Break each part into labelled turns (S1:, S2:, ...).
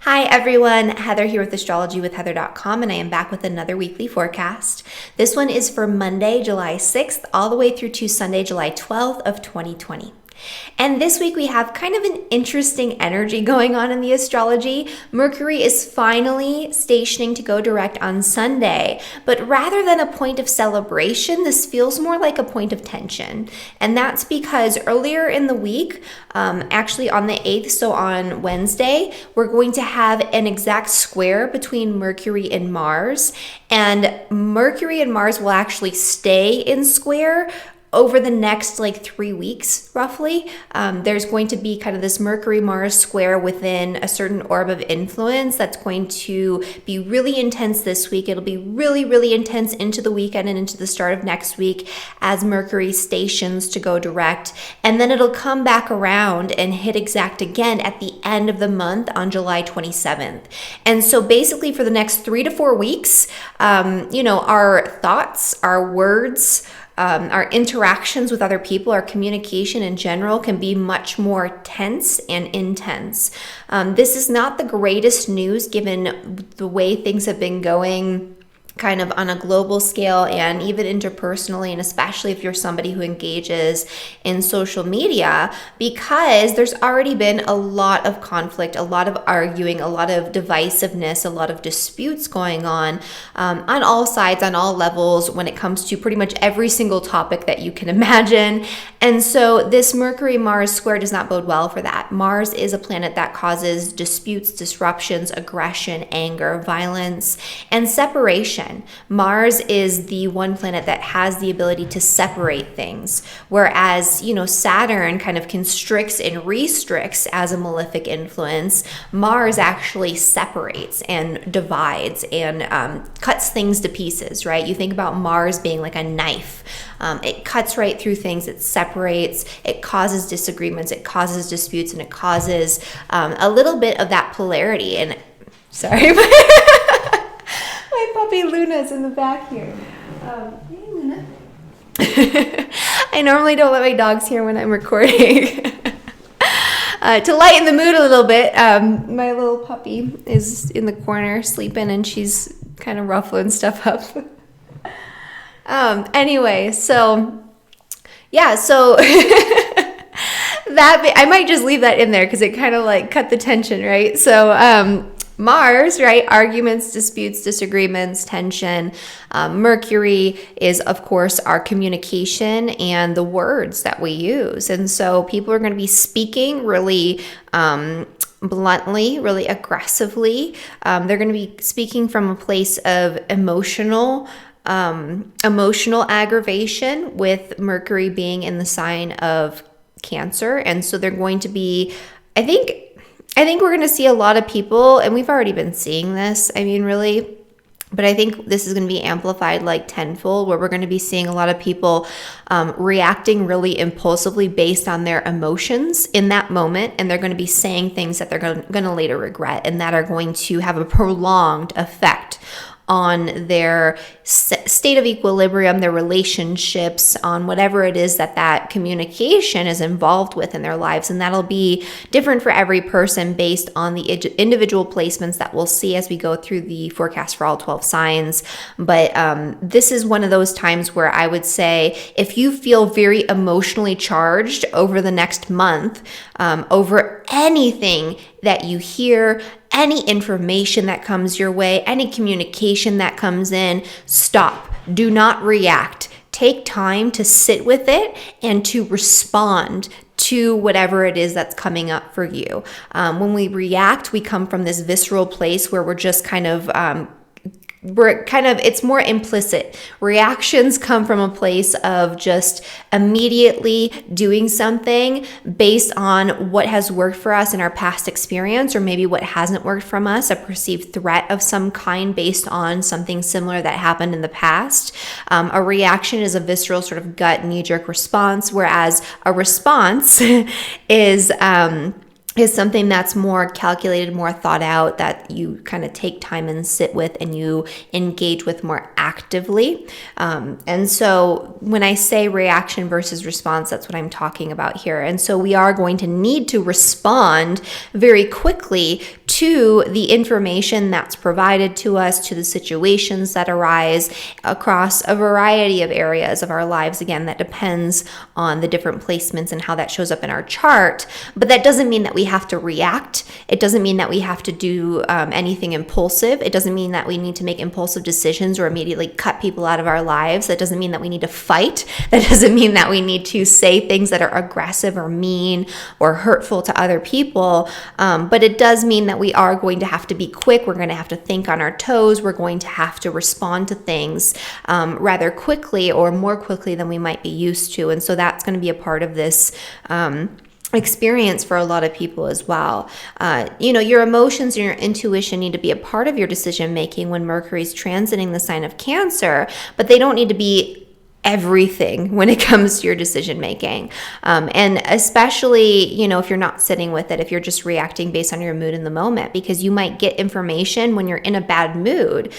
S1: Hi everyone, Heather here with Astrology with Heather.com, and I am back with another weekly forecast. This one is for Monday, July 6th, all the way through to Sunday, July 12th of 2020. And this week we have kind of an interesting energy going on in the astrology. Mercury is finally stationing to go direct on Sunday, but rather than a point of celebration, this feels more like a point of tension. And that's because earlier in the week, actually on the 8th, so on Wednesday, we're going to have an exact square between Mercury and Mars. And Mercury and Mars will actually stay in square over the next 3 weeks, roughly. There's going to be kind of this Mercury-Mars square within a certain orb of influence that's going to be really intense this week. It'll be really, really intense into the weekend and into the start of next week as Mercury stations to go direct. And then it'll come back around and hit exact again at the end of the month on July 27th. And so basically for the next 3 to 4 weeks, our thoughts, our words, our interactions with other people, our communication in general can be much more tense and intense. This is not the greatest news given the way things have been going kind of on a global scale and even interpersonally, and especially if you're somebody who engages in social media, because there's already been a lot of conflict, a lot of arguing, a lot of divisiveness, a lot of disputes going on all sides, on all levels when it comes to pretty much every single topic that you can imagine. And so this Mercury-Mars square does not bode well for that. Mars is a planet that causes disputes, disruptions, aggression, anger, violence, and separation. Mars is the one planet that has the ability to separate things, whereas, Saturn kind of constricts and restricts as a malefic influence. Mars actually separates and divides and cuts things to pieces, right? You think about Mars being like a knife. It cuts right through things, it separates, it causes disagreements, it causes disputes, and it causes a little bit of that polarity. And sorry, my puppy Luna's in the back here. Hey, Luna. I normally don't let my dogs hear when I'm recording. To lighten the mood a little bit, my little puppy is in the corner sleeping, and she's kind of ruffling stuff up. Anyway, so that I might just leave that in there because it kind of cut the tension, right? So Mars, right? Arguments, disputes, disagreements, tension. Mercury is, of course, our communication and the words that we use. And so people are going to be speaking really bluntly, really aggressively. They're going to be speaking from a place of emotional aggravation, with Mercury being in the sign of Cancer. And so they're going to be, I think we're going to see a lot of people, and we've already been seeing this, really, but I think this is going to be amplified tenfold, where we're going to be seeing a lot of people reacting really impulsively based on their emotions in that moment, and they're going to be saying things that they're going to later regret, and that are going to have a prolonged effect on their state of equilibrium, their relationships, on whatever it is that communication is involved with in their lives. And that'll be different for every person based on the individual placements that we'll see as we go through the forecast for all 12 signs. But this is one of those times where I would say, if you feel very emotionally charged over the next month, over anything that you hear, any information that comes your way, any communication that comes in, stop. Do not react. Take time to sit with it and to respond to whatever it is that's coming up for you. When we react, we come from this visceral place where we're just it's more implicit. Reactions come from a place of just immediately doing something based on what has worked for us in our past experience, or maybe what hasn't worked from us, a perceived threat of some kind based on something similar that happened in the past. A reaction is a visceral sort of gut knee-jerk response, whereas a response is something that's more calculated, more thought out, that you kind of take time and sit with, and you engage with more actively. And so when I say reaction versus response, that's what I'm talking about here. And so we are going to need to respond very quickly to the information that's provided to us, to the situations that arise across a variety of areas of our lives. Again, that depends on the different placements and how that shows up in our chart. But that doesn't mean that we have to react. It doesn't mean that we have to do anything impulsive. It doesn't mean that we need to make impulsive decisions or immediately cut people out of our lives. That doesn't mean that we need to fight. That doesn't mean that we need to say things that are aggressive or mean or hurtful to other people. But it does mean that we are going to have to be quick. We're going to have to think on our toes. We're going to have to respond to things rather quickly or more quickly than we might be used to. And so that's going to be a part of this experience for a lot of people as well. Your emotions and your intuition need to be a part of your decision making when Mercury's transiting the sign of Cancer, but they don't need to be everything when it comes to your decision making. And especially, if you're not sitting with it, if you're just reacting based on your mood in the moment, because you might get information when you're in a bad mood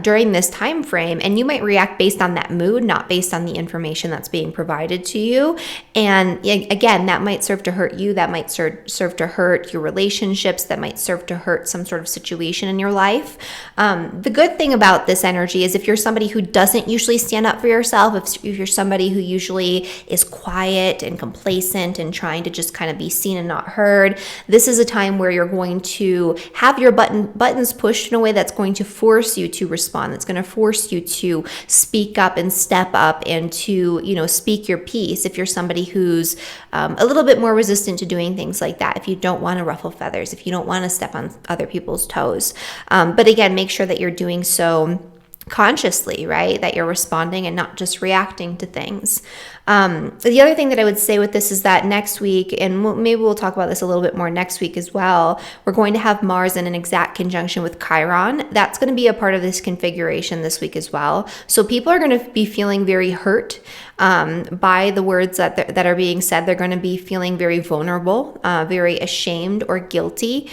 S1: during this time frame, and you might react based on that mood, not based on the information that's being provided to you. And again, that might serve to hurt you, that might serve to hurt your relationships, that might serve to hurt some sort of situation in your life. The good thing about this energy is if you're somebody who doesn't usually stand up for yourself, if you're somebody who usually is quiet and complacent and trying to just kind of be seen and not heard, this is a time where you're going to have your buttons pushed in a way that's going to force you to respond. That's going to force you to speak up and step up and to, speak your piece. If you're somebody who's a little bit more resistant to doing things like that, if you don't want to ruffle feathers, if you don't want to step on other people's toes. But again, make sure that you're doing so consciously, right? That you're responding and not just reacting to things. The other thing that I would say with this is that next week, and maybe we'll talk about this a little bit more next week as well, we're going to have Mars in an exact conjunction with Chiron. That's going to be a part of this configuration this week as well. So people are going to be feeling very hurt by the words that are being said. They're going to be feeling very vulnerable, very ashamed or guilty.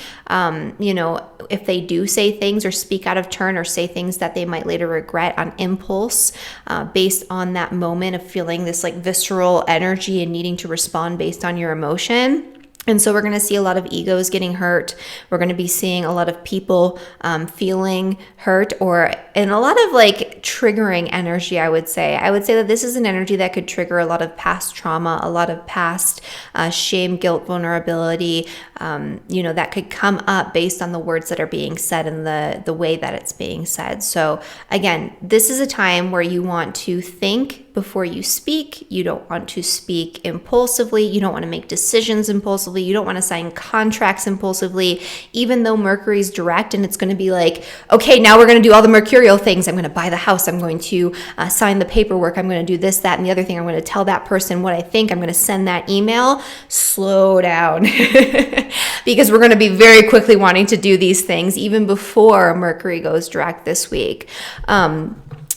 S1: If they do say things or speak out of turn or say things that they might later regret on impulse, based on that moment of feeling this like visceral energy and needing to respond based on your emotion. And so we're going to see a lot of egos getting hurt. We're going to be seeing a lot of people feeling hurt and a lot of like triggering energy, I would say. I would say that this is an energy that could trigger a lot of past trauma, a lot of past shame, guilt, vulnerability, that could come up based on the words that are being said and the way that it's being said. So again, this is a time where you want to think before you speak. You don't want to speak impulsively. You don't want to make decisions impulsively. You don't want to sign contracts impulsively, even though Mercury's direct and it's going to be like, okay, now we're going to do all the mercurial things. I'm going to buy the house. I'm going to sign the paperwork. I'm going to do this, that, and the other thing. I'm going to tell that person what I think. I'm going to send that email. Slow down. Because we're going to be very quickly wanting to do these things even before Mercury goes direct this week.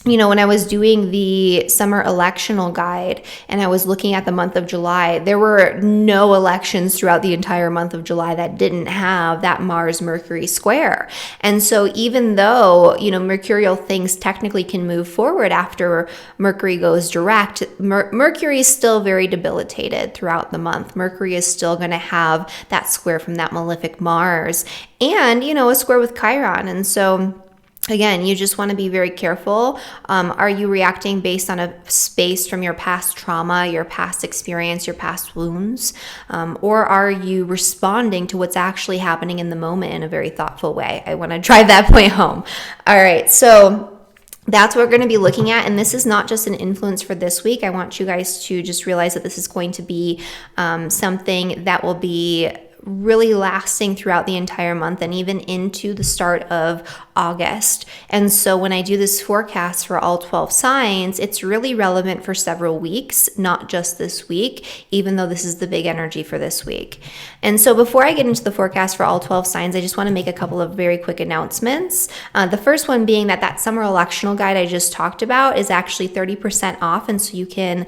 S1: When I was doing the summer electional guide and I was looking at the month of July, there were no elections throughout the entire month of July that didn't have that Mars-Mercury square. And so even though, mercurial things technically can move forward after Mercury goes direct, Mercury is still very debilitated throughout the month. Mercury is still going to have that square from that malefic Mars and, a square with Chiron. And so again, you just want to be very careful. Are you reacting based on a space from your past trauma, your past experience, your past wounds? Or are you responding to what's actually happening in the moment in a very thoughtful way? I want to drive that point home. All right, so that's what we're going to be looking at. And this is not just an influence for this week. I want you guys to just realize that this is going to be something that will be really lasting throughout the entire month and even into the start of August. And so when I do this forecast for all 12 signs, it's really relevant for several weeks, not just this week, even though this is the big energy for this week. And so before I get into the forecast for all 12 signs, I just want to make a couple of very quick announcements. The first one being that summer electional guide I just talked about is actually 30% off. And so you can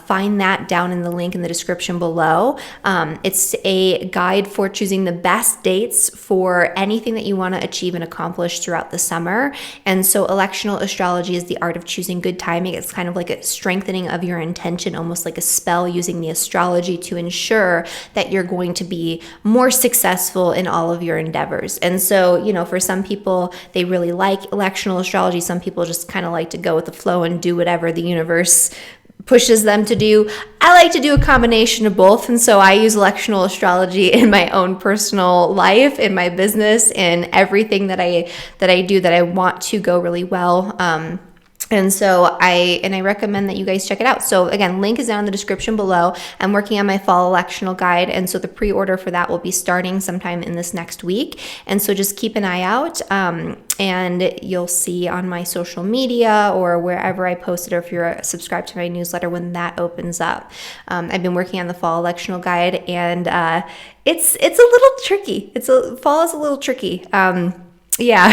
S1: find that down in the link in the description below. It's a guide guide for choosing the best dates for anything that you want to achieve and accomplish throughout the summer. And so electional astrology is the art of choosing good timing. It's kind of like a strengthening of your intention, almost like a spell, using the astrology to ensure that you're going to be more successful in all of your endeavors. And so, for some people, they really like electional astrology. Some people just kind of like to go with the flow and do whatever the universe pushes them to do. I like to do a combination of both, and so I use electional astrology in my own personal life, in my business, in everything that I do that I want to go really well. And so I recommend that you guys check it out. So again, link is down in the description below. I'm working on my fall electional guide, and so the pre-order for that will be starting sometime in this next week. And so just keep an eye out, and you'll see on my social media or wherever I post it, or if you're subscribed to my newsletter, when that opens up. I've been working on the fall electional guide, and it's a little tricky. Fall is a little tricky. Yeah.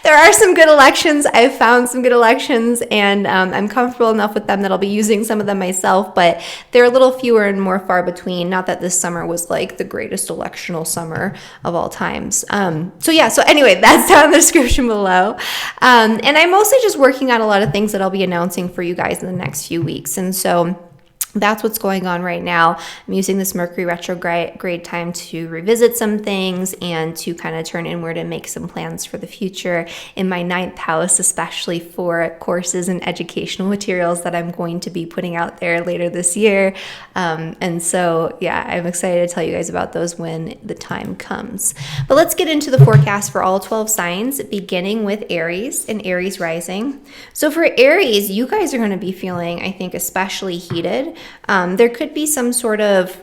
S1: There are some good elections. I've found some good elections, and I'm comfortable enough with them that I'll be using some of them myself, but they're a little fewer and more far between. Not that this summer was like the greatest electional summer of all times. So anyway, that's down in the description below. And I'm mostly just working on a lot of things that I'll be announcing for you guys in the next few weeks. And so that's what's going on right now. I'm using this Mercury retrograde time to revisit some things and to kind of turn inward and make some plans for the future in my 9th house, especially for courses and educational materials that I'm going to be putting out there later this year. And so, yeah, I'm excited to tell you guys about those when the time comes. But let's get into the forecast for all 12 signs, beginning with Aries and Aries rising. So for Aries, you guys are going to be feeling, I think, especially heated. There could be some sort of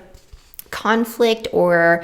S1: conflict or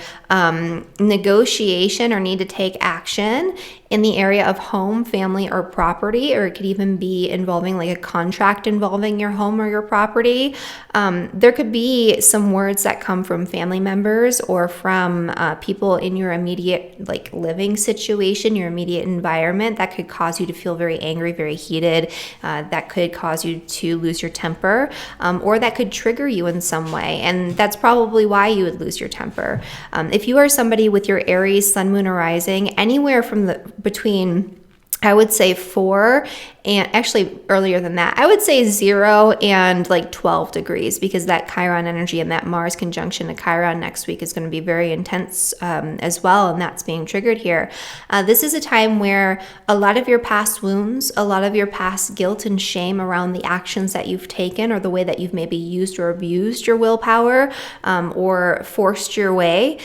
S1: negotiation or need to take action in the area of home, family, or property, or it could even be involving like a contract involving your home or your property. There could be some words that come from family members or from people in your immediate like living situation, your immediate environment, that could cause you to feel very angry, very heated. That could cause you to lose your temper, or that could trigger you in some way. And that's probably why you would lose your temper. If you are somebody with your Aries, Sun, Moon, or Rising, anywhere from between, I would say 4, and actually earlier than that, I would say 0 and like 12 degrees, because that Chiron energy and that Mars conjunction to Chiron next week is going to be very intense as well, and that's being triggered here. This is a time where a lot of your past wounds, a lot of your past guilt and shame around the actions that you've taken, or the way that you've maybe used or abused your willpower, or forced your way,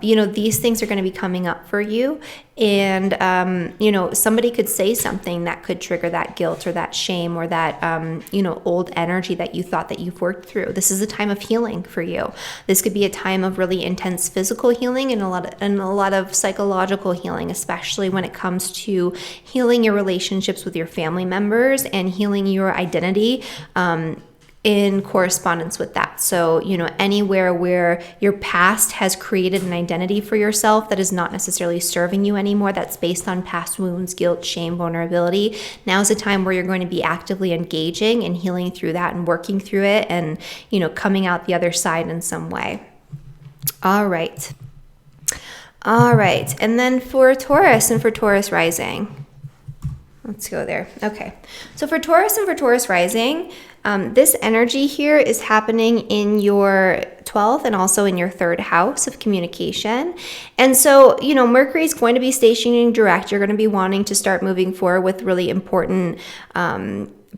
S1: these things are going to be coming up for you. And, somebody could say something that could trigger that guilt or that shame or that, old energy that you thought that you've worked through. This is a time of healing for you. This could be a time of really intense physical healing and a lot of psychological healing, especially when it comes to healing your relationships with your family members and healing your identity, in correspondence with that. So, anywhere where your past has created an identity for yourself that is not necessarily serving you anymore, that's based on past wounds, guilt, shame, vulnerability, now's a time where you're going to be actively engaging and healing through that and working through it and, coming out the other side in some way. All right. And then for Taurus and for Taurus rising, let's go there. Okay. So for Taurus and for Taurus rising, this energy here is happening in your 12th and also in your 3rd house of communication. And so, Mercury is going to be stationing direct. You're going to be wanting to start moving forward with really important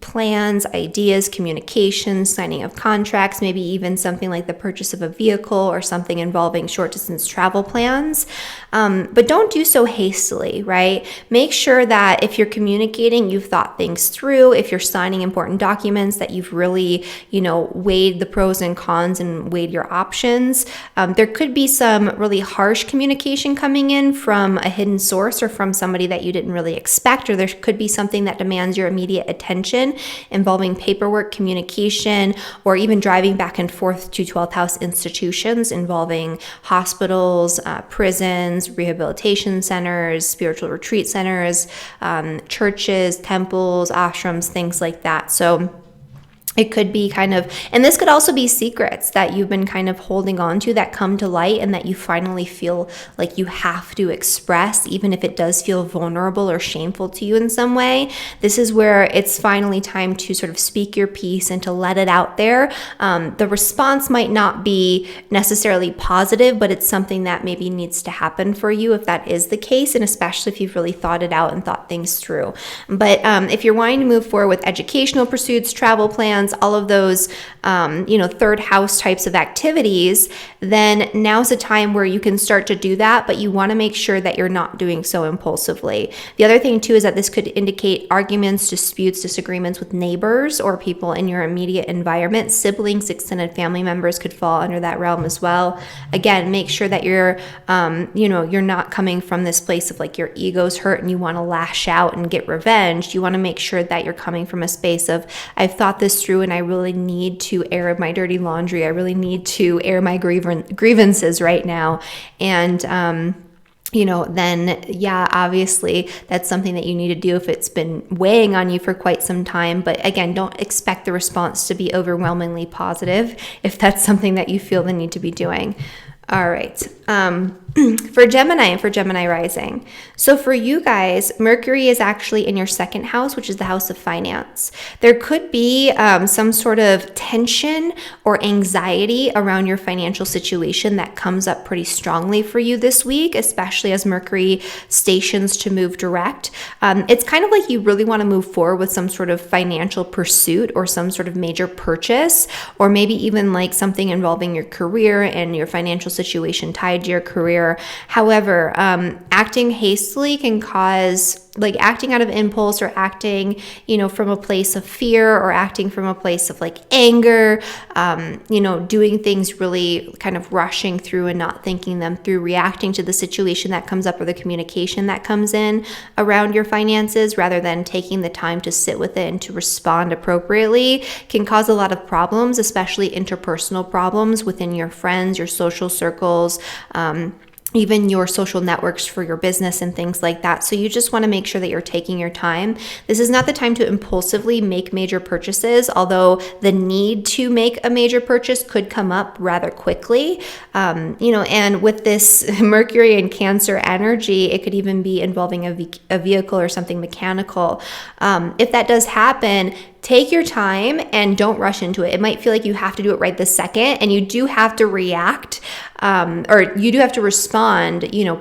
S1: plans, ideas, communications, signing of contracts, maybe even something like the purchase of a vehicle or something involving short distance travel plans. But don't do so hastily, right? Make sure that if you're communicating, you've thought things through. If you're signing important documents, that you've really, weighed the pros and cons and weighed your options. There could be some really harsh communication coming in from a hidden source or from somebody that you didn't really expect, or there could be something that demands your immediate attention involving paperwork, communication, or even driving back and forth to 12th house institutions involving hospitals, prisons, rehabilitation centers, spiritual retreat centers, churches, temples, ashrams, things like that. So It could be kind of, and this could also be secrets that you've been kind of holding on to that come to light and that you finally feel like you have to express, even if it does feel vulnerable or shameful to you in some way. This is where it's finally time to sort of speak your piece and to let it out there. The response might not be necessarily positive, but it's something that maybe needs to happen for you if that is the case, and especially if you've really thought it out and thought things through. But if you're wanting to move forward with educational pursuits, travel plans, all of those, third house types of activities, then now's a time where you can start to do that, but you want to make sure that you're not doing so impulsively. The other thing too is that this could indicate arguments, disputes, disagreements with neighbors or people in your immediate environment. Siblings, extended family members could fall under that realm as well. Again, make sure that you're not coming from this place of like your ego's hurt and you want to lash out and get revenge. You want to make sure that you're coming from a space of, I've thought this through and I really need to air my dirty laundry. I really need to air my grievances right now. And, then obviously that's something that you need to do if it's been weighing on you for quite some time. But again, don't expect the response to be overwhelmingly positive if that's something that you feel the need to be doing. All right. For Gemini and for Gemini rising. So for you guys, Mercury is actually in your second house, which is the house of finance. There could be some sort of tension or anxiety around your financial situation that comes up pretty strongly for you this week, especially as Mercury stations to move direct. It's kind of like you really want to move forward with some sort of financial pursuit or some sort of major purchase, or maybe even like something involving your career and your financial situation tied to your career. However, acting hastily can cause, like acting out of impulse or acting, from a place of fear or acting from a place of like anger, doing things really kind of rushing through and not thinking them through, reacting to the situation that comes up or the communication that comes in around your finances rather than taking the time to sit with it and to respond appropriately can cause a lot of problems, especially interpersonal problems within your friends, your social circles, even your social networks for your business and things like that. So you just want to make sure that you're taking your time. This is not the time to impulsively make major purchases, although the need to make a major purchase could come up rather quickly. And with this Mercury and Cancer energy, it could even be involving a vehicle or something mechanical. If that does happen, take your time and don't rush into it. It might feel like you have to do it right this second, and you do have to react or you do have to respond,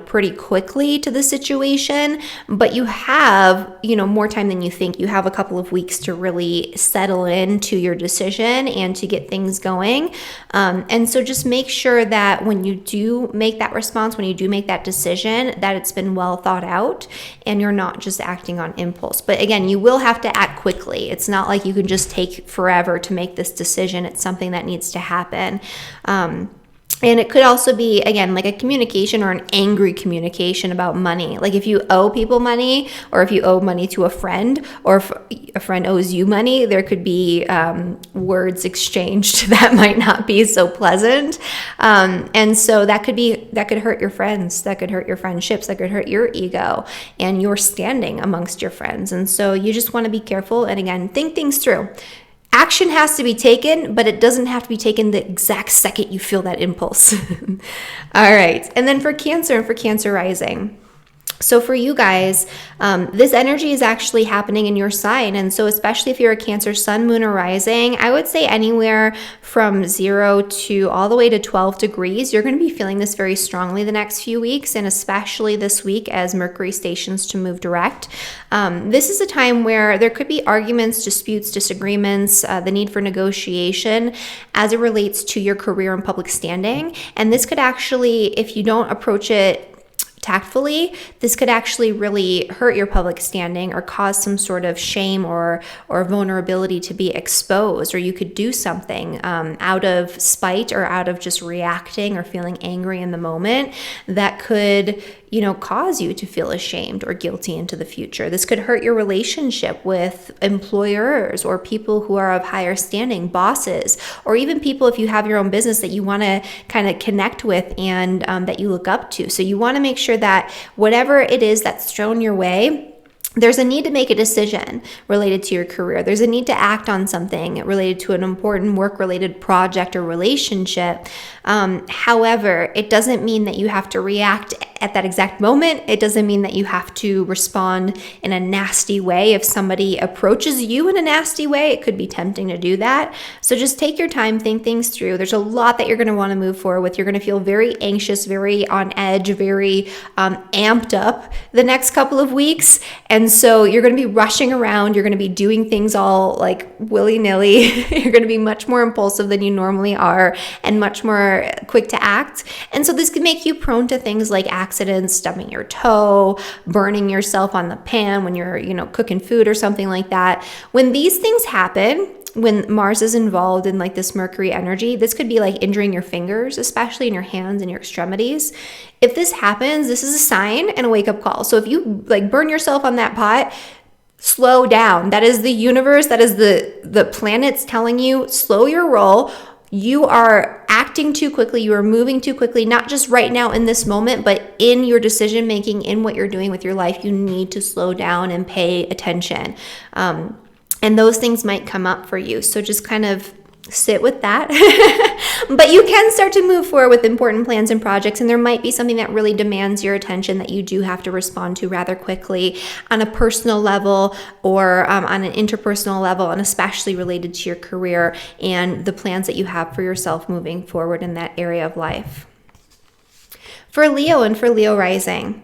S1: pretty quickly to the situation, but you have, more time than you think. You have a couple of weeks to really settle into your decision and to get things going. And so just make sure that when you do make that response, when you do make that decision, that it's been well thought out and you're not just acting on impulse. But again, you will have to act quickly. It's not like you can just take forever to make this decision. It's something that needs to happen. And it could also be, again, like a communication or an angry communication about money. Like if you owe people money, or if you owe money to a friend, or if a friend owes you money, there could be words exchanged that might not be so pleasant. And so that could hurt your friends, that could hurt your friendships, that could hurt your ego and your standing amongst your friends. And so you just want to be careful and, again, think things through. Action has to be taken, but it doesn't have to be taken the exact second you feel that impulse. All right. And then for Cancer and for Cancer rising. So for you guys, this energy is actually happening in your sign. And so especially if you're a Cancer sun, moon, or rising, I would say anywhere from 0 to all the way to 12 degrees, you're going to be feeling this very strongly the next few weeks, and especially this week as Mercury stations to move direct. This is a time where there could be arguments, disputes, disagreements, the need for negotiation as it relates to your career and public standing. And this could actually, if you don't approach it tactfully, this could actually really hurt your public standing or cause some sort of shame or vulnerability to be exposed, or you could do something out of spite or out of just reacting or feeling angry in the moment that could cause you to feel ashamed or guilty into the future. This could hurt your relationship with employers or people who are of higher standing, bosses, or even people, if you have your own business, that you want to kind of connect with and that you look up to. So you want to make sure that whatever it is that's thrown your way, there's a need to make a decision related to your career. There's a need to act on something related to an important work-related project or relationship. However, it doesn't mean that you have to react at that exact moment. It doesn't mean that you have to respond in a nasty way. If somebody approaches you in a nasty way, it could be tempting to do that. So just take your time, think things through. There's a lot that you're going to want to move forward with. You're going to feel very anxious, very on edge, very amped up the next couple of weeks. And so you're going to be rushing around. You're going to be doing things all like willy-nilly. You're going to be much more impulsive than you normally are and much more quick to act. And so this can make you prone to things like accidents, stubbing your toe, burning yourself on the pan when you're, cooking food or something like that. When these things happen, when Mars is involved in like this Mercury energy, this could be like injuring your fingers, especially in your hands and your extremities. If this happens, this is a sign and a wake-up call. So if you like burn yourself on that pot, slow down. That is the universe, that is the planets telling you, slow your roll. You are acting too quickly. You are moving too quickly, not just right now in this moment, but in your decision making, in what you're doing with your life. You need to slow down and pay attention. And those things might come up for you. So just kind of sit with that. But you can start to move forward with important plans and projects, and there might be something that really demands your attention that you do have to respond to rather quickly on a personal level or on an interpersonal level, and especially related to your career and the plans that you have for yourself moving forward in that area of life. For Leo and for Leo rising,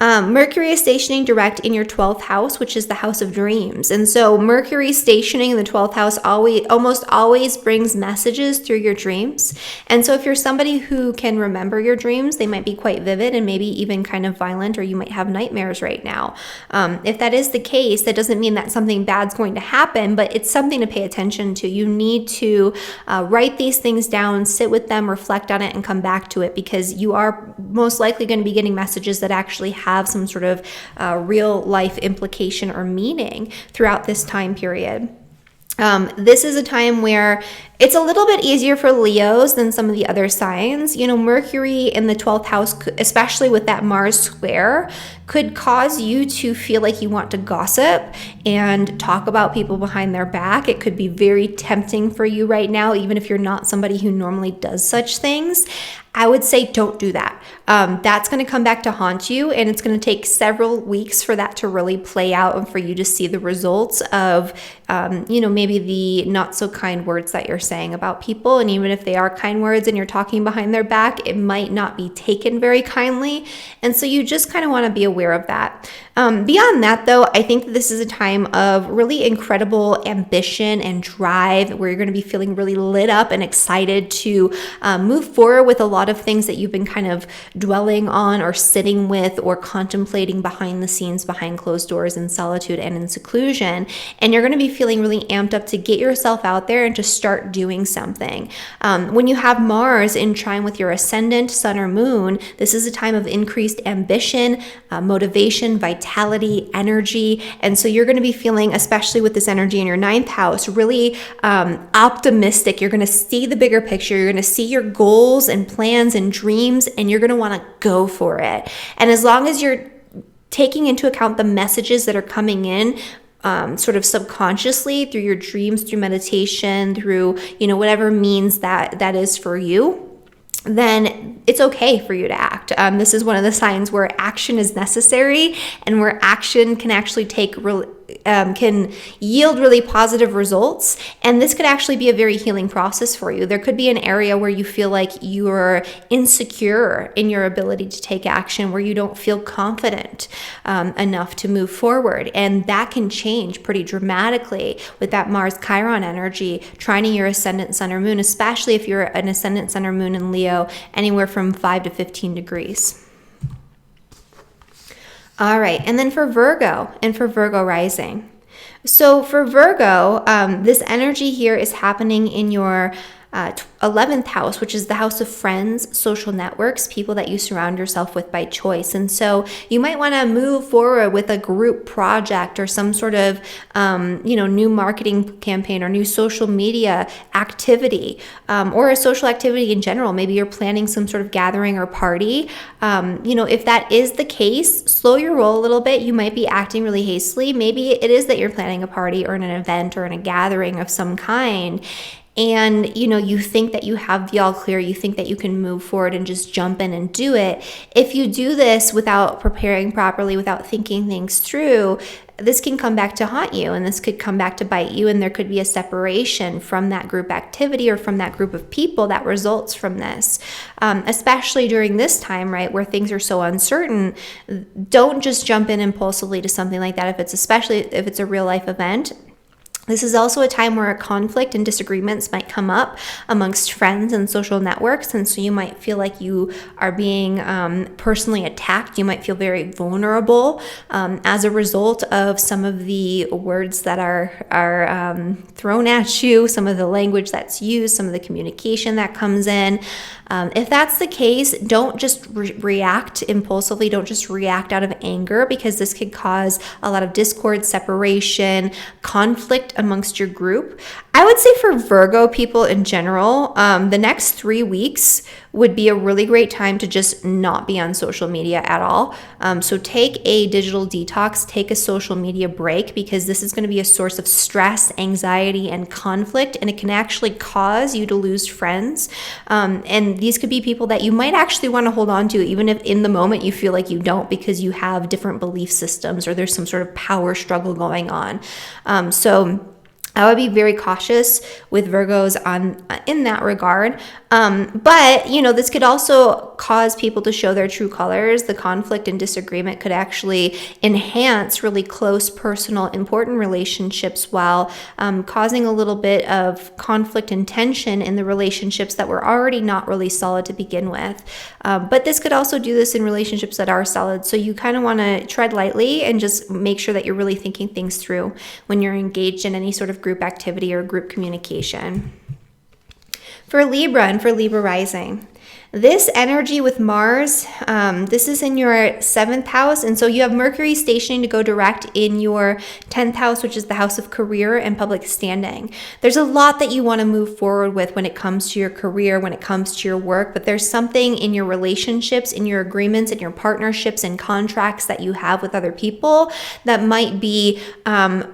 S1: Mercury is stationing direct in your 12th house, which is the house of dreams. And so Mercury stationing in the 12th house almost always brings messages through your dreams. And so if you're somebody who can remember your dreams, they might be quite vivid and maybe even kind of violent, or you might have nightmares right now. If that is the case, that doesn't mean that something bad's going to happen, but it's something to pay attention to. You need to write these things down, sit with them, reflect on it, and come back to it, because you are most likely going to be getting messages that actually have some sort of real life implication or meaning throughout this time period. This is a time where it's a little bit easier for Leos than some of the other signs. Mercury in the 12th house, especially with that Mars square, could cause you to feel like you want to gossip and talk about people behind their back. It could be very tempting for you right now, even if you're not somebody who normally does such things. I would say don't do that. That's going to come back to haunt you, and it's going to take several weeks for that to really play out and for you to see the results of, maybe the not so kind words that you're saying about people. And even if they are kind words and you're talking behind their back, it might not be taken very kindly. And so you just kind of want to be aware of that. Beyond that, though, I think that this is a time of really incredible ambition and drive, where you're going to be feeling really lit up and excited to move forward with a lot of things that you've been kind of dwelling on or sitting with or contemplating behind the scenes, behind closed doors, in solitude and in seclusion. And you're going to be feeling really amped up to get yourself out there and to start doing something. When you have Mars in trine with your ascendant, sun, or moon, this is a time of increased ambition, motivation, vitality, energy. And so you're going to be feeling, especially with this energy in your 9th house, really optimistic. You're going to see the bigger picture. You're going to see your goals and plans and dreams, and you're going to want to go for it. And as long as you're taking into account the messages that are coming in, sort of subconsciously through your dreams, through meditation, through, whatever means that is for you, then it's okay for you to act. This is one of the signs where action is necessary and where action can actually can yield really positive results. And this could actually be a very healing process for you. There could be an area where you feel like you're insecure in your ability to take action, where you don't feel confident enough to move forward. And that can change pretty dramatically with that Mars Chiron energy trining your ascendant, sun, or moon, especially if you're an ascendant, sun, or moon in Leo, anywhere from 5 to 15 degrees. All right, and then for Virgo and for Virgo rising. So for Virgo, this energy here is happening in your 11th house, which is the house of friends, social networks, people that you surround yourself with by choice. And so you might want to move forward with a group project or some sort of, new marketing campaign or new social media activity, or a social activity in general. Maybe you're planning some sort of gathering or party. If that is the case, slow your roll a little bit. You might be acting really hastily. Maybe it is that you're planning a party or an event or in a gathering of some kind. And, you think that you have the all clear, you think that you can move forward and just jump in and do it. If you do this without preparing properly, without thinking things through, this can come back to haunt you, and this could come back to bite you, and there could be a separation from that group activity or from that group of people that results from this. Especially during this time, right, where things are so uncertain. Don't just jump in impulsively to something like that, especially if it's a real life event. This is also a time where a conflict and disagreements might come up amongst friends and social networks. And so you might feel like you are being personally attacked. You might feel very vulnerable as a result of some of the words that are thrown at you, some of the language that's used, some of the communication that comes in. If that's the case, don't just react impulsively. Don't just react out of anger, because this could cause a lot of discord, separation, conflict amongst your group. I would say for Virgo people in general, the next 3 weeks would be a really great time to just not be on social media at all. So take a digital detox, take a social media break, because this is going to be a source of stress, anxiety, and conflict, and it can actually cause you to lose friends. And these could be people that you might actually want to hold on to, even if in the moment you feel like you don't, because you have different belief systems or there's some sort of power struggle going on. So I would be very cautious with Virgos in that regard. But, this could also cause people to show their true colors. The conflict and disagreement could actually enhance really close, personal, important relationships, while causing a little bit of conflict and tension in the relationships that were already not really solid to begin with. But this could also do this in relationships that are solid. So you kind of want to tread lightly and just make sure that you're really thinking things through when you're engaged in any sort of group activity or group communication. For Libra and for Libra rising, this energy with Mars, this is in your 7th house. And so you have Mercury stationing to go direct in your 10th house, which is the house of career and public standing. There's a lot that you want to move forward with when it comes to your career, when it comes to your work, but there's something in your relationships, in your agreements, in your partnerships and contracts that you have with other people that might be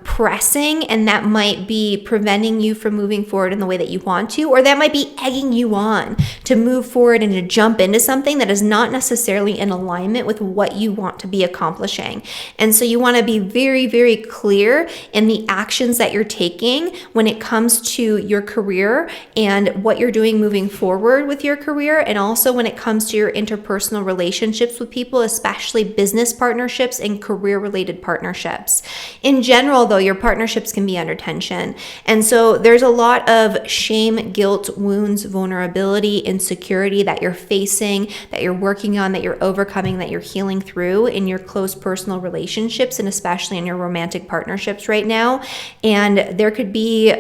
S1: pressing, and that might be preventing you from moving forward in the way that you want to, or that might be egging you on to move forward and to jump into something that is not necessarily in alignment with what you want to be accomplishing. And so you want to be very, very clear in the actions that you're taking when it comes to your career and what you're doing moving forward with your career, and also when it comes to your interpersonal relationships with people, especially business partnerships and career-related partnerships. In general, though, your partnerships can be under tension. And so there's a lot of shame, guilt, wounds, vulnerability, insecurity that you're facing, that you're working on, that you're overcoming, that you're healing through in your close personal relationships, and especially in your romantic partnerships right now. And there could be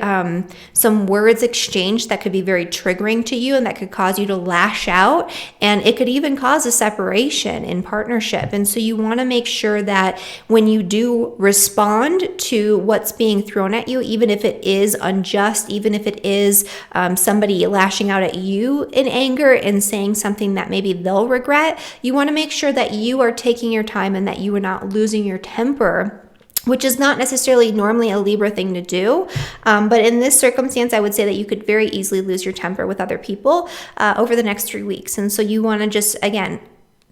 S1: some words exchanged that could be very triggering to you, and that could cause you to lash out, and it could even cause a separation in partnership. And so you want to make sure that when you do respond to what's being thrown at you, even if it is unjust, even if it is somebody lashing out at you in anger and saying something that maybe they'll regret, you want to make sure that you are taking your time and that you are not losing your temper, which is not necessarily normally a Libra thing to do. But in this circumstance, I would say that you could very easily lose your temper with other people over the next 3 weeks. And so you want to just, again,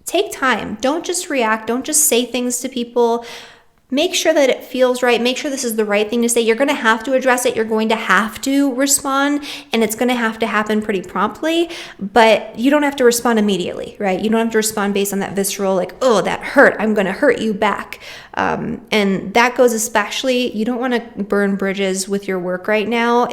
S1: take time. Don't just react. Don't just say things to people. Make sure that it feels right. Make sure this is the right thing to say. You're going to have to address it. You're going to have to respond, and it's going to have to happen pretty promptly, but you don't have to respond immediately, right? You don't have to respond based on that visceral, like, oh, that hurt, I'm going to hurt you back. And that goes especially, you don't want to burn bridges with your work right now.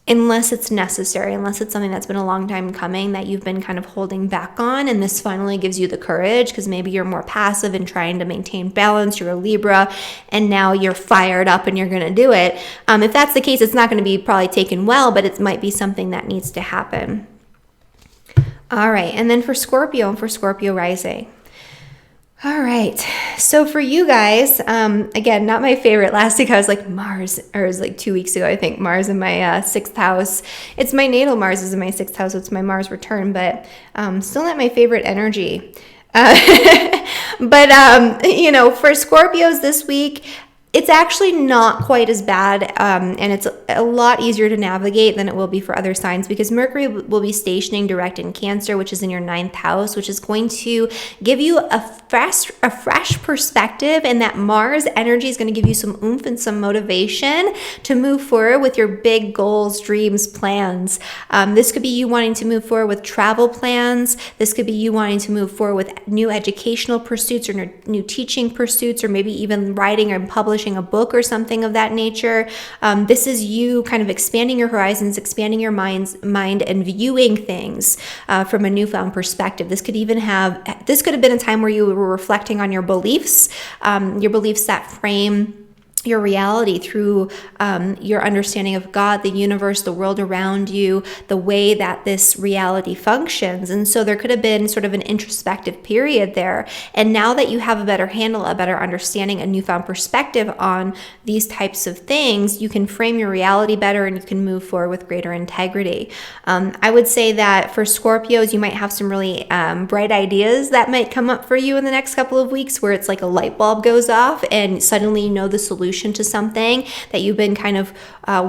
S1: unless it's necessary, unless it's something that's been a long time coming that you've been kind of holding back on, and this finally gives you the courage because maybe you're more passive and trying to maintain balance, you're a Libra, and now you're fired up and you're going to do it. If that's the case, it's not going to be probably taken well, but it might be something that needs to happen. All right, and then for Scorpio and for Scorpio rising. All right, so for you guys, again, not my favorite. Last week I was like Mars, or it was like 2 weeks ago, I think, Mars in my sixth house. It's my natal Mars is in my sixth house, so it's my Mars return, but still not my favorite energy. But, for Scorpios this week, it's actually not quite as bad, and it's a lot easier to navigate than it will be for other signs, because Mercury will be stationing direct in Cancer, which is in your ninth house, which is going to give you a fresh perspective, and that Mars energy is going to give you some oomph and some motivation to move forward with your big goals, dreams, plans. This could be you wanting to move forward with travel plans. This could be you wanting to move forward with new educational pursuits or new teaching pursuits, or maybe even writing or publishing a book or something of that nature. This is you kind of expanding your horizons, expanding your mind, and viewing things from a newfound perspective. This could have been a time where you were reflecting on your beliefs that frame your reality through your understanding of God, the universe, the world around you, the way that this reality functions. And so there could have been sort of an introspective period there. And now that you have a better handle, a better understanding, a newfound perspective on these types of things, you can frame your reality better and you can move forward with greater integrity. I would say that for Scorpios, you might have some really bright ideas that might come up for you in the next couple of weeks, where it's like a light bulb goes off and suddenly you know the solution to something that you've been kind of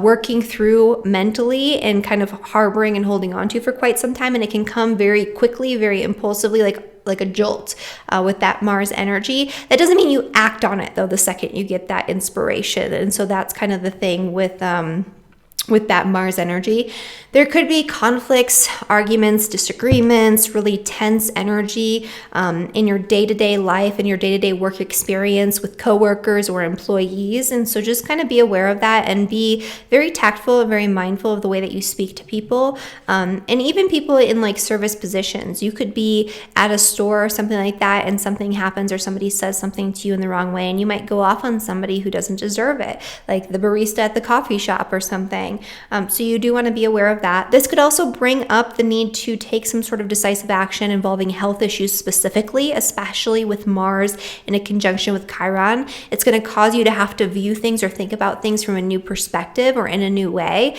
S1: working through mentally and kind of harboring and holding on to for quite some time. And it can come very quickly, very impulsively, like a jolt with that Mars energy. That doesn't mean you act on it, though, the second you get that inspiration. And so that's kind of the thing with that Mars energy. There could be conflicts, arguments, disagreements, really tense energy in your day-to-day life and your day-to-day work experience with coworkers or employees. And so just kind of be aware of that and be very tactful and very mindful of the way that you speak to people. And even people in like service positions. You could be at a store or something like that and something happens or somebody says something to you in the wrong way and you might go off on somebody who doesn't deserve it, like the barista at the coffee shop or something. So you do want to be aware of that. This could also bring up the need to take some sort of decisive action involving health issues specifically, especially with Mars in a conjunction with Chiron. It's going to cause you to have to view things or think about things from a new perspective or in a new way.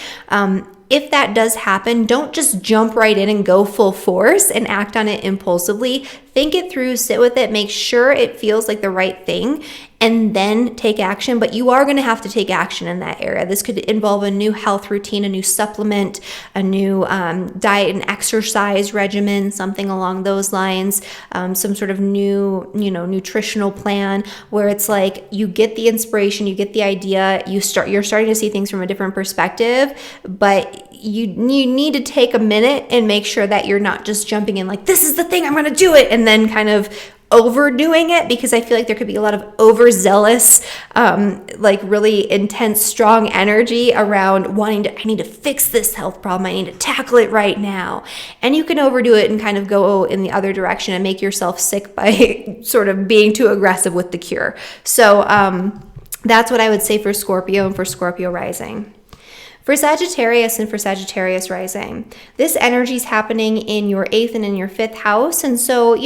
S1: If that does happen, don't just jump right in and go full force and act on it impulsively. Think it through, sit with it, make sure it feels like the right thing, and then take action. But you are going to have to take action in that area. This could involve a new health routine, a new supplement, a new diet and exercise regimen, something along those lines, some sort of new, nutritional plan where it's like you get the inspiration, you get the idea, you're starting to see things from a different perspective, but you need to take a minute and make sure that you're not just jumping in like, this is the thing, I'm going to do it, and then kind of overdoing it, because I feel like there could be a lot of overzealous, like really intense, strong energy around I need to fix this health problem. I need to tackle it right now. And you can overdo it and kind of go in the other direction and make yourself sick by sort of being too aggressive with the cure. So that's what I would say for Scorpio and for Scorpio rising. For Sagittarius and for Sagittarius rising, this energy is happening in your 8th and in your 5th house. And so,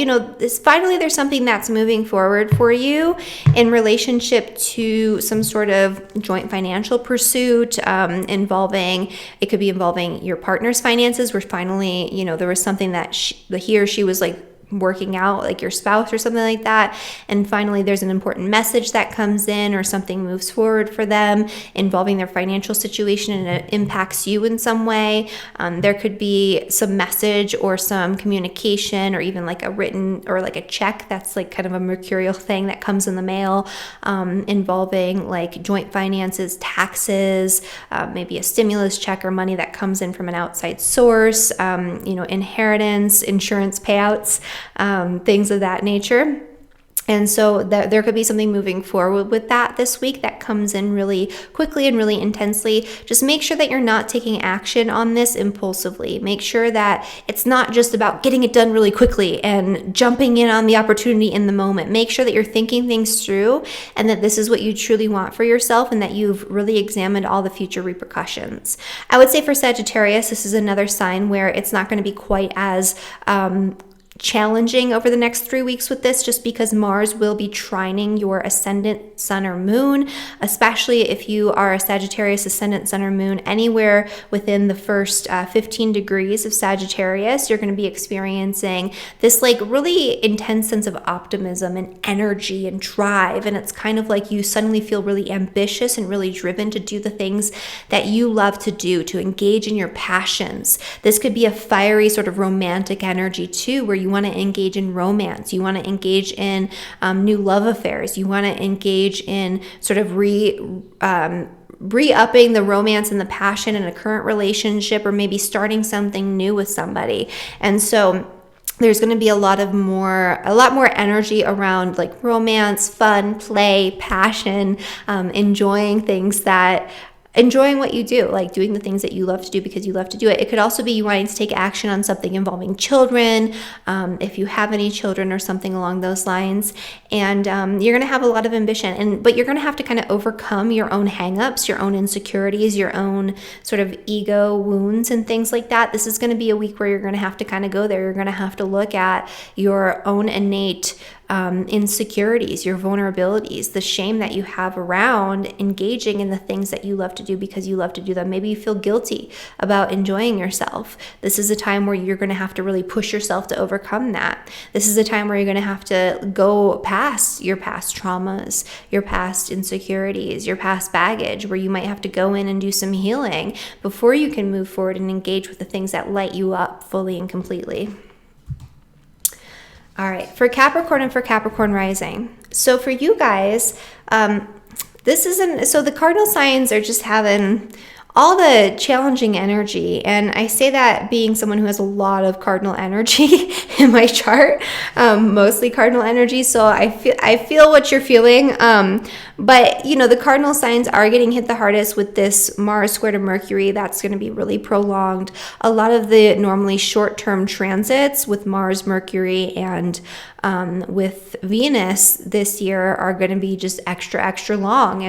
S1: finally there's something that's moving forward for you in relationship to some sort of joint financial pursuit it could be involving your partner's finances, where finally, there was something that he or she was like working out, like your spouse or something like that, and finally there's an important message that comes in or something moves forward for them involving their financial situation and it impacts you in some way. There could be some message or some communication or even like a written or like a check that's like kind of a mercurial thing that comes in the mail, involving like joint finances, taxes, maybe a stimulus check or money that comes in from an outside source, inheritance, insurance payouts, things of that nature. And so there could be something moving forward with that this week that comes in really quickly and really intensely. Just make sure that you're not taking action on this impulsively. Make sure that it's not just about getting it done really quickly and jumping in on the opportunity in the moment. Make sure that you're thinking things through and that this is what you truly want for yourself and that you've really examined all the future repercussions. I would say for Sagittarius, this is another sign where it's not going to be quite as challenging over the next 3 weeks with this, just because Mars will be trining your ascendant sun or moon, especially if you are a Sagittarius ascendant sun or moon anywhere within the first 15 degrees of Sagittarius. You're going to be experiencing this like really intense sense of optimism and energy and drive, and it's kind of like you suddenly feel really ambitious and really driven to do the things that you love to do, to engage in your passions. This could be a fiery sort of romantic energy too, where you want to engage in romance, you want to engage in new love affairs, you want to engage in sort of re-upping the romance and the passion in a current relationship, or maybe starting something new with somebody. And so there's going to be a lot more energy around like romance, fun, play, passion, enjoying what you do, like doing the things that you love to do because you love to do it. It could also be you wanting to take action on something involving children, if you have any children or something along those lines. And you're going to have a lot of ambition, but you're going to have to kind of overcome your own hangups, your own insecurities, your own sort of ego wounds and things like that. This is going to be a week where you're going to have to kind of go there. You're going to have to look at your own innate insecurities, your vulnerabilities, the shame that you have around engaging in the things that you love to do because you love to do them. Maybe you feel guilty about enjoying yourself. This is a time where you're going to have to really push yourself to overcome that. This is a time where you're going to have to go past your past traumas, your past insecurities, your past baggage, where you might have to go in and do some healing before you can move forward and engage with the things that light you up fully and completely. All right, for Capricorn and for Capricorn rising. So for you guys, so the cardinal signs are just having all the challenging energy. And I say that being someone who has a lot of cardinal energy in my chart, mostly cardinal energy. So I feel what you're feeling. But the cardinal signs are getting hit the hardest with this Mars square to Mercury. That's going to be really prolonged. A lot of the normally short-term transits with Mars, Mercury, and with Venus this year are going to be just extra long.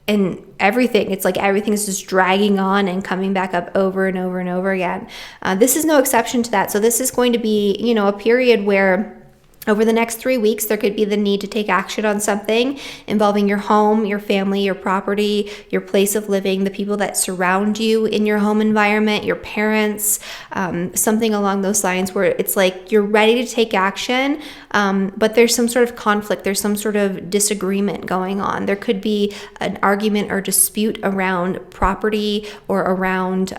S1: And everything, it's like everything's just dragging on and coming back up over and over and over again. This is no exception to that. So this is going to be, a period where over the next 3 weeks, there could be the need to take action on something involving your home, your family, your property, your place of living, the people that surround you in your home environment, your parents, something along those lines where it's like you're ready to take action, but there's some sort of conflict, there's some sort of disagreement going on. There could be an argument or dispute around property or around,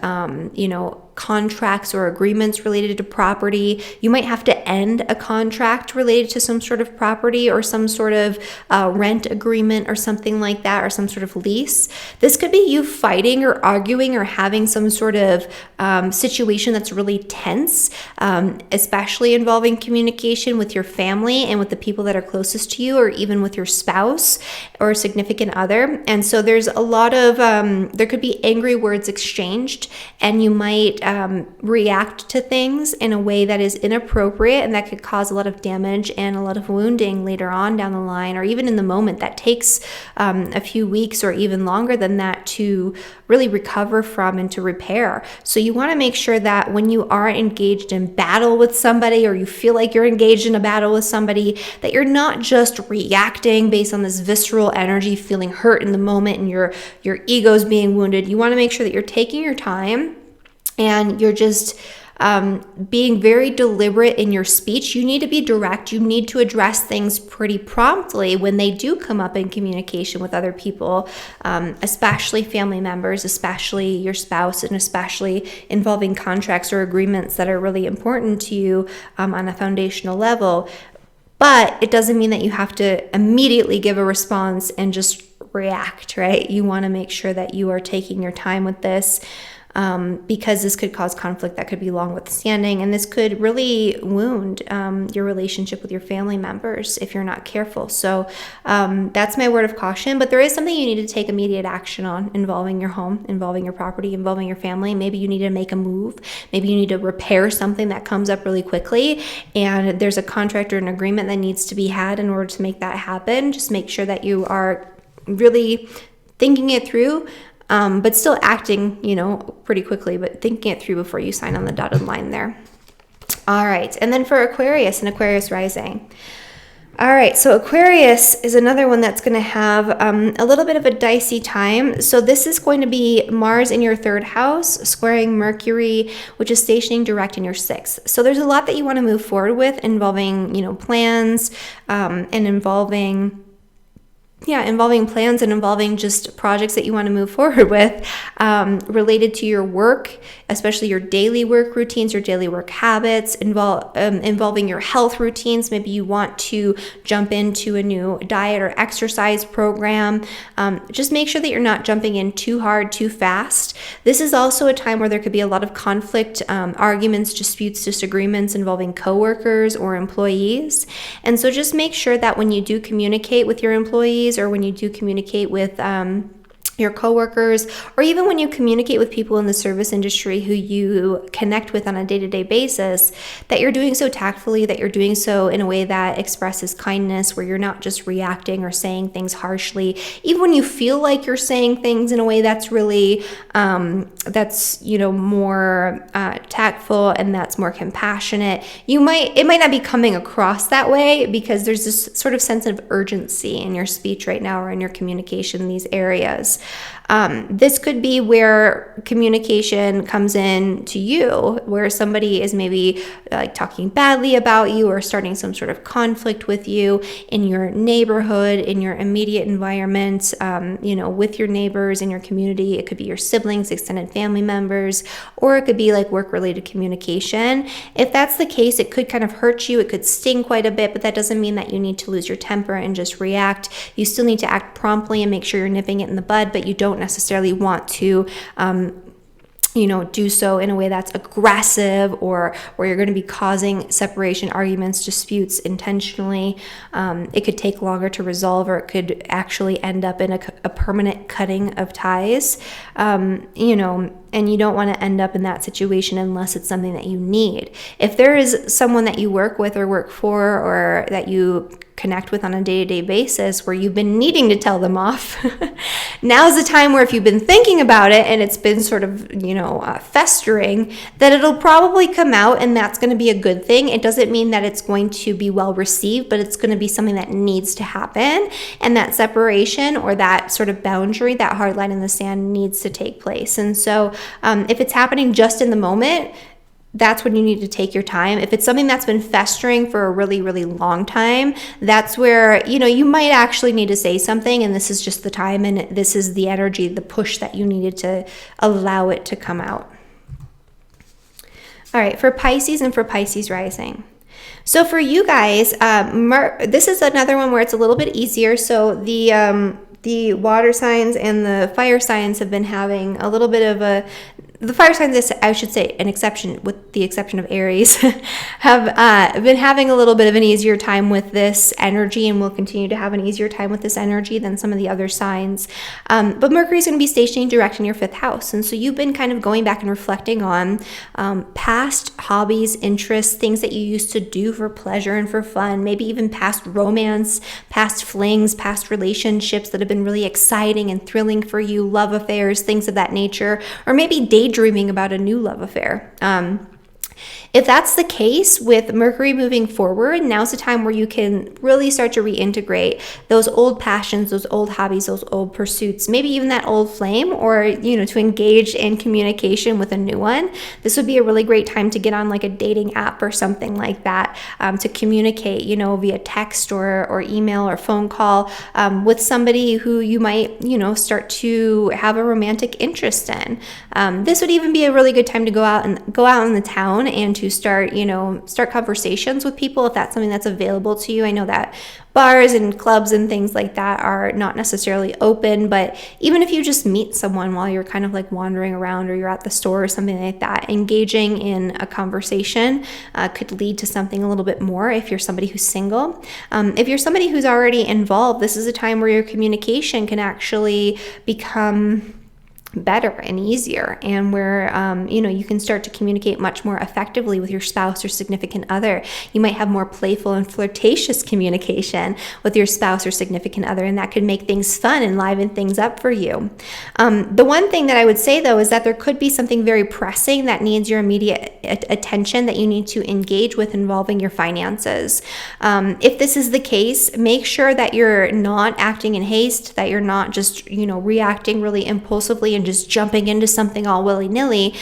S1: contracts or agreements related to property. You might have to end a contract related to some sort of property or some sort of rent agreement or something like that, or some sort of lease. This could be you fighting or arguing or having some sort of situation that's really tense, especially involving communication with your family and with the people that are closest to you, or even with your spouse or significant other. And so there's a lot of, there could be angry words exchanged, and you might react to things in a way that is inappropriate, and that could cause a lot of damage and a lot of wounding later on down the line, or even in the moment. That takes a few weeks or even longer than that to really recover from and to repair. So you want to make sure that when you are engaged in battle with somebody, or you feel like you're engaged in a battle with somebody, that you're not just reacting based on this visceral energy, feeling hurt in the moment and your ego's being wounded. You want to make sure that you're taking your time and you're just being very deliberate in your speech. You need to be direct. You need to address things pretty promptly when they do come up in communication with other people, especially family members, especially your spouse, and especially involving contracts or agreements that are really important to you on a foundational level. But it doesn't mean that you have to immediately give a response and just react, right? You want to make sure that you are taking your time with this. because this could cause conflict that could be long withstanding, and this could really wound your relationship with your family members if you're not careful. So that's my word of caution, but there is something you need to take immediate action on involving your home, involving your property, involving your family. Maybe you need to make a move. Maybe you need to repair something that comes up really quickly, and there's a contract or an agreement that needs to be had in order to make that happen. Just make sure that you are really thinking it through, but still acting, pretty quickly, but thinking it through before you sign on the dotted line there. All right. And then for Aquarius and Aquarius rising. All right, so Aquarius is another one that's going to have a little bit of a dicey time. So this is going to be Mars in your 3rd house, squaring Mercury, which is stationing direct in your 6th. So there's a lot that you want to move forward with involving, plans and involving plans and involving just projects that you want to move forward with related to your work, especially your daily work routines, your daily work habits, involving your health routines. Maybe you want to jump into a new diet or exercise program. Just make sure that you're not jumping in too hard, too fast. This is also a time where there could be a lot of conflict, arguments, disputes, disagreements involving coworkers or employees. And so just make sure that when you do communicate with your employees, or when you do communicate with your coworkers, or even when you communicate with people in the service industry who you connect with on a day-to-day basis, that you're doing so tactfully, that you're doing so in a way that expresses kindness, where you're not just reacting or saying things harshly. Even when you feel like you're saying things in a way that's really, more tactful and that's more compassionate, it might not be coming across that way because there's this sort of sense of urgency in your speech right now or in your communication in these areas. This could be where communication comes in to you, where somebody is maybe talking badly about you or starting some sort of conflict with you in your neighborhood, in your immediate environment, with your neighbors in your community. It could be your siblings, extended family members, or it could be like work-related communication. If that's the case, it could kind of hurt you. It could sting quite a bit, but that doesn't mean that you need to lose your temper and just react. You still need to act promptly and make sure you're nipping it in the bud, but you don't necessarily want to do so in a way that's aggressive or where you're going to be causing separation, arguments, disputes intentionally. It could take longer to resolve, or it could actually end up in a permanent cutting of ties, and you don't want to end up in that situation unless it's something that you need. If there is someone that you work with or work for, or that you connect with on a day-to-day basis where you've been needing to tell them off, now's the time where if you've been thinking about it and it's been sort of, festering, that it'll probably come out, and that's going to be a good thing. It doesn't mean that it's going to be well received, but it's going to be something that needs to happen, and that separation or that sort of boundary, that hard line in the sand needs to take place. And so if it's happening just in the moment, that's when you need to take your time. If it's something that's been festering for a really, really long time, that's where, you might actually need to say something, and this is just the time, and this is the energy, the push that you needed to allow it to come out. All right, for Pisces and for Pisces rising. So for you guys, this is another one where it's a little bit easier. So the water signs and the fire signs have been having a little bit of the fire signs, I should say, an exception, with the exception of Aries, have been having a little bit of an easier time with this energy, and will continue to have an easier time with this energy than some of the other signs. But Mercury is going to be stationing direct in your 5th house. And so you've been kind of going back and reflecting on past hobbies, interests, things that you used to do for pleasure and for fun, maybe even past romance, past flings, past relationships that have been really exciting and thrilling for you, love affairs, things of that nature, or maybe daydreaming about a new love affair. If that's the case with Mercury moving forward, now's the time where you can really start to reintegrate those old passions, those old hobbies, those old pursuits, maybe even that old flame, or, to engage in communication with a new one. This would be a really great time to get on like a dating app or something like that, to communicate, via text or email or phone call, with somebody who you might, start to have a romantic interest in. This would even be a really good time to go out in the town and to to start, start conversations with people if that's something that's available to you. I know that bars and clubs and things like that are not necessarily open, but even if you just meet someone while you're kind of like wandering around or you're at the store or something like that, engaging in a conversation could lead to something a little bit more if you're somebody who's single. If you're somebody who's already involved, this is a time where your communication can actually become better and easier, and where you can start to communicate much more effectively with your spouse or significant other. You might have more playful and flirtatious communication with your spouse or significant other, and that could make things fun and liven things up for you. The one thing that I would say though is that there could be something very pressing that needs your immediate attention that you need to engage with involving your finances. If this is the case, make sure that you're not acting in haste, that you're not just reacting really impulsively and just jumping into something all willy-nilly.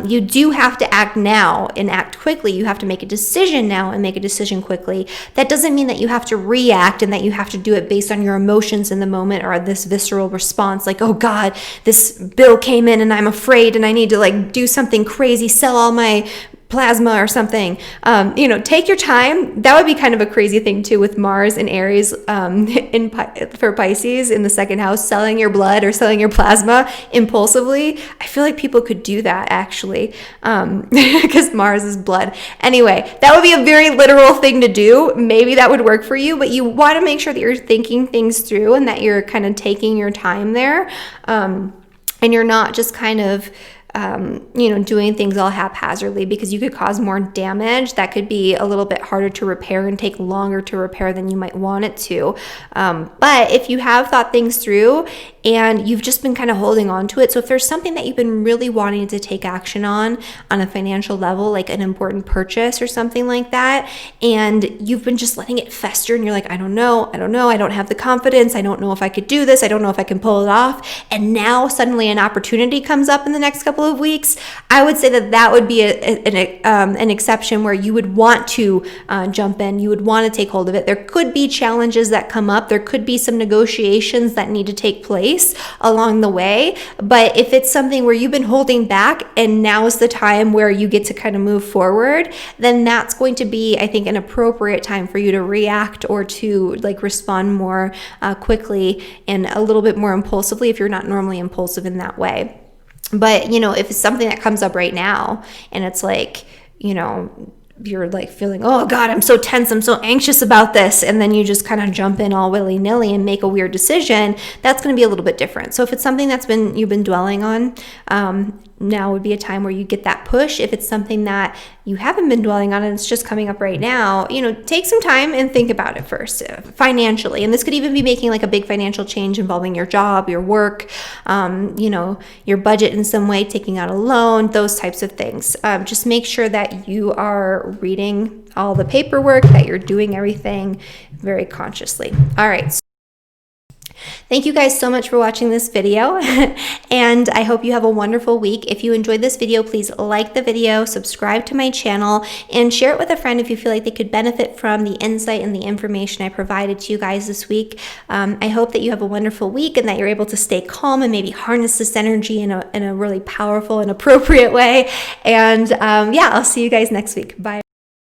S1: You do have to act now and act quickly. You have to make a decision now and make a decision quickly. That doesn't mean that you have to react and that you have to do it based on your emotions in the moment or this visceral response like, oh God, this bill came in and I'm afraid and I need to like do something crazy, sell all my plasma or something. Take your time. That would be kind of a crazy thing too with Mars and Aries for Pisces in the second house, selling your blood or selling your plasma impulsively. I feel like people could do that actually because Mars is blood. Anyway, that would be a very literal thing to do. Maybe that would work for you, but you want to make sure that you're thinking things through and that you're kind of taking your time there, and you're not just kind of doing things all haphazardly, because you could cause more damage that could be a little bit harder to repair and take longer to repair than you might want it to. But if you have thought things through and you've just been kind of holding on to it, so if there's something that you've been really wanting to take action on a financial level, like an important purchase or something like that, and you've been just letting it fester and you're like, I don't know, I don't have the confidence, I don't know if I could do this, I don't know if I can pull it off, and now suddenly an opportunity comes up in the next couple of weeks, I would say that would be an exception where you would want to jump in, you would want to take hold of it. There could be challenges that come up, there could be some negotiations that need to take place along the way, but if it's something where you've been holding back and now is the time where you get to kind of move forward, then that's going to be, I think, an appropriate time for you to react or to like respond more quickly and a little bit more impulsively if you're not normally impulsive in that way. But, if it's something that comes up right now and it's like, you're like feeling, oh God, I'm so tense, I'm so anxious about this, and then you just kind of jump in all willy-nilly and make a weird decision, that's going to be a little bit different. So if it's something you've been dwelling on, now would be a time where you get that push. If it's something that you haven't been dwelling on and it's just coming up right now, take some time and think about it first financially. And this could even be making like a big financial change involving your job, your work, your budget in some way, taking out a loan, those types of things. Just make sure that you are reading all the paperwork, that you're doing everything very consciously. All right. Thank you guys so much for watching this video, and I hope you have a wonderful week. If you enjoyed this video, please like the video, subscribe to my channel, and share it with a friend if you feel like they could benefit from the insight and the information I provided to you guys this week. I hope that you have a wonderful week and that you're able to stay calm and maybe harness this energy in a really powerful and appropriate way. And I'll see you guys next week. Bye.